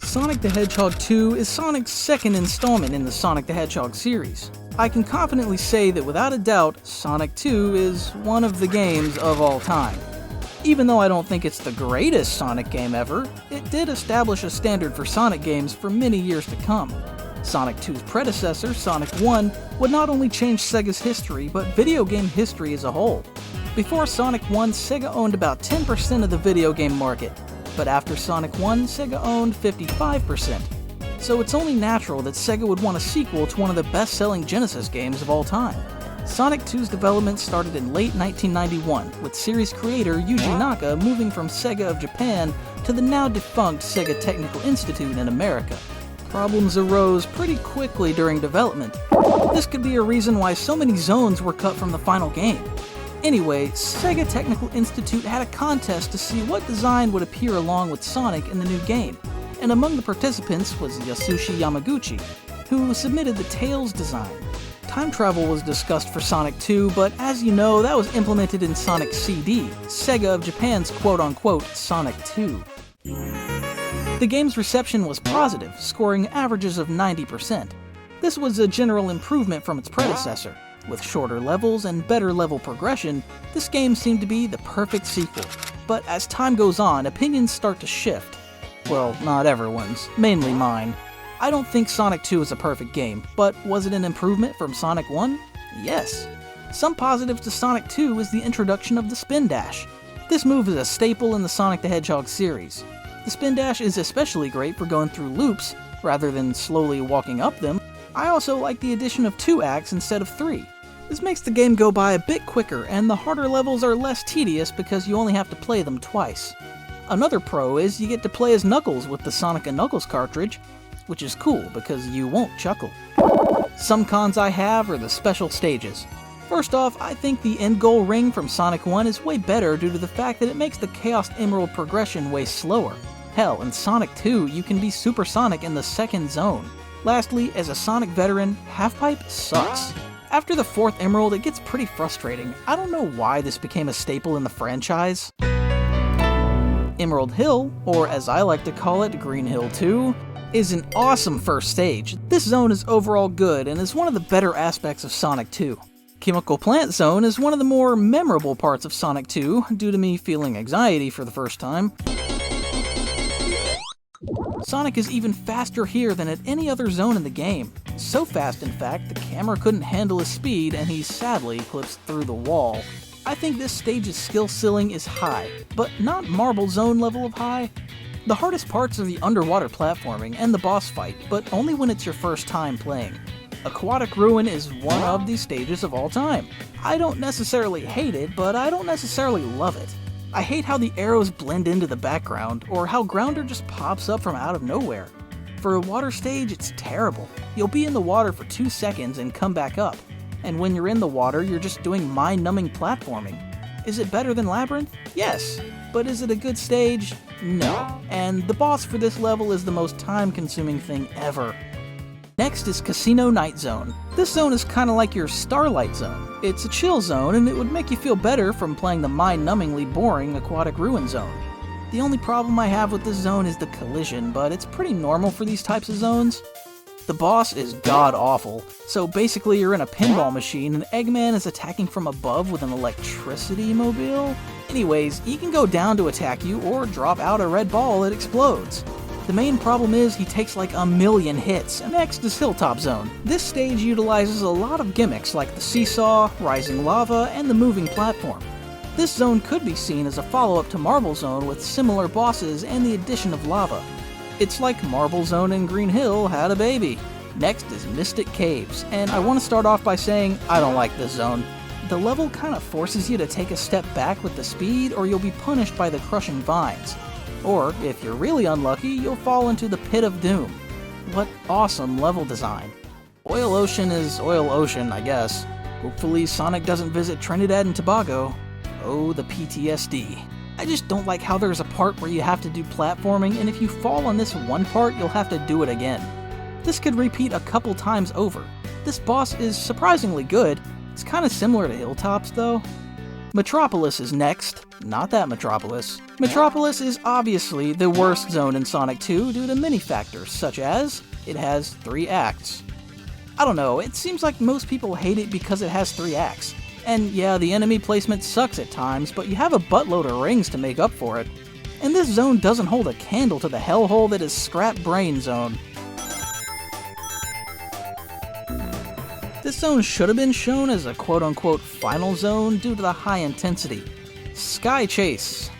Sonic the Hedgehog 2 is Sonic's second installment in the Sonic the Hedgehog series. I can confidently say that without a doubt, Sonic 2 is one of the games of all time. Even though I don't think it's the greatest Sonic game ever, it did establish a standard for Sonic games for many years to come. Sonic 2's predecessor, Sonic 1, would not only change Sega's history, but video game history as a whole. Before Sonic 1, Sega owned about 10% of the video game market, but after Sonic 1, Sega owned 55%. So it's only natural that Sega would want a sequel to one of the best-selling Genesis games of all time. Sonic 2's development started in late 1991, with series creator Yuji Naka moving from Sega of Japan to the now-defunct Sega Technical Institute in America. Problems arose pretty quickly during development. This could be a reason why so many zones were cut from the final game. Anyway, Sega Technical Institute had a contest to see what design would appear along with Sonic in the new game, and among the participants was Yasushi Yamaguchi, who submitted the Tails design. Time travel was discussed for Sonic 2, but as you know, that was implemented in Sonic CD, Sega of Japan's quote-unquote Sonic 2. The game's reception was positive, scoring averages of 90%. This was a general improvement from its predecessor. With shorter levels and better level progression, this game seemed to be the perfect sequel. But as time goes on, opinions start to shift. Well, not everyone's, mainly mine. I don't think Sonic 2 is a perfect game, but was it an improvement from Sonic 1? Yes. Some positives to Sonic 2 is the introduction of the Spin Dash. This move is a staple in the Sonic the Hedgehog series. The Spin Dash is especially great for going through loops, rather than slowly walking up them. I also like the addition of 2 acts instead of 3. This makes the game go by a bit quicker, and the harder levels are less tedious because you only have to play them twice. Another pro is you get to play as Knuckles with the Sonic & Knuckles cartridge, which is cool because you won't chuckle. Some cons I have are the special stages. First off, I think the end goal ring from Sonic 1 is way better due to the fact that it makes the Chaos Emerald progression way slower. Hell, in Sonic 2, you can be Super Sonic in the second zone. Lastly, as a Sonic veteran, Half-Pipe sucks. After the 4th Emerald, it gets pretty frustrating. I don't know why this became a staple in the franchise. Emerald Hill, or as I like to call it, Green Hill 2, is an awesome first stage. This zone is overall good and is one of the better aspects of Sonic 2. Chemical Plant Zone is one of the more memorable parts of Sonic 2, due to me feeling anxiety for the first time. Sonic is even faster here than at any other zone in the game. So fast, in fact, the camera couldn't handle his speed and he sadly clips through the wall. I think this stage's skill ceiling is high, but not Marble Zone level of high. The hardest parts are the underwater platforming and the boss fight, but only when it's your first time playing. Aquatic Ruin is one of the stages of all time. I don't necessarily hate it, but I don't necessarily love it. I hate how the arrows blend into the background, or how Grounder just pops up from out of nowhere. For a water stage, it's terrible. You'll be in the water for 2 seconds and come back up. And when you're in the water, you're just doing mind-numbing platforming. Is it better than Labyrinth? Yes. But is it a good stage? No. And the boss for this level is the most time-consuming thing ever. Next is Casino Night Zone. This zone is kinda like your Starlight Zone. It's a chill zone, and it would make you feel better from playing the mind-numbingly boring Aquatic Ruin Zone. The only problem I have with this zone is the collision, but it's pretty normal for these types of zones. The boss is god-awful, so basically you're in a pinball machine and Eggman is attacking from above with an electricity mobile? Anyways, he can go down to attack you or drop out a red ball that explodes. The main problem is he takes like a million hits. Next is Hilltop Zone. This stage utilizes a lot of gimmicks like the seesaw, rising lava, and the moving platform. This zone could be seen as a follow-up to Marble Zone with similar bosses and the addition of lava. It's like Marble Zone and Green Hill had a baby. Next is Mystic Caves, and I want to start off by saying I don't like this zone. The level kind of forces you to take a step back with the speed or you'll be punished by the crushing vines. Or, if you're really unlucky, you'll fall into the Pit of Doom. What awesome level design. Oil Ocean is Oil Ocean, I guess. Hopefully Sonic doesn't visit Trinidad and Tobago. Oh, the PTSD. I just don't like how there's a part where you have to do platforming, and if you fall on this one part, you'll have to do it again. This could repeat a couple times over. This boss is surprisingly good. It's kinda similar to Hilltops, though. Metropolis is next. Not that Metropolis. Metropolis is obviously the worst zone in Sonic 2 due to many factors, such as it has 3 acts. I don't know, it seems like most people hate it because it has 3 acts. And yeah, the enemy placement sucks at times, but you have a buttload of rings to make up for it. And this zone doesn't hold a candle to the hellhole that is Scrap Brain Zone. This zone should have been shown as a quote-unquote final zone due to the high intensity. Sky Chase.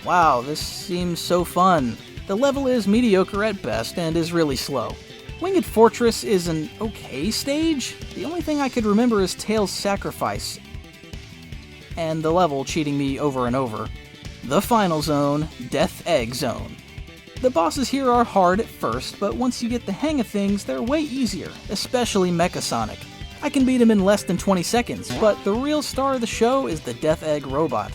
Wow, this seems so fun. The level is mediocre at best and is really slow. Winged Fortress is an okay stage. The only thing I could remember is Tails' Sacrifice, and the level cheating me over and over. The final zone, Death Egg Zone. The bosses here are hard at first, but once you get the hang of things, they're way easier, especially Mecha Sonic. I can beat him in less than 20 seconds, but the real star of the show is the Death Egg Robot.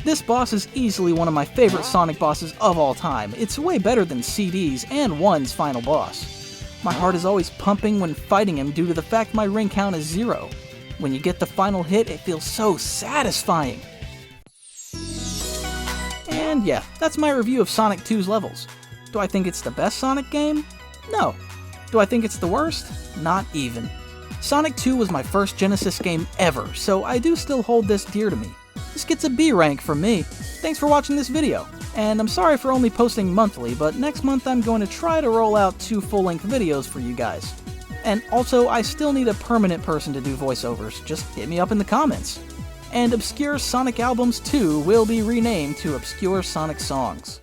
This boss is easily one of my favorite Sonic bosses of all time. It's way better than CD's and 1's final boss. My heart is always pumping when fighting him due to the fact my ring count is 0. When you get the final hit, it feels so satisfying. And yeah, that's my review of Sonic 2's levels. Do I think it's the best Sonic game? No. Do I think it's the worst? Not even. Sonic 2 was my first Genesis game ever, so I do still hold this dear to me. This gets a B rank from me. Thanks for watching this video, and I'm sorry for only posting monthly, but next month I'm going to try to roll out 2 full-length videos for you guys. And also, I still need a permanent person to do voiceovers, just hit me up in the comments. And Obscure Sonic Albums 2 will be renamed to Obscure Sonic Songs.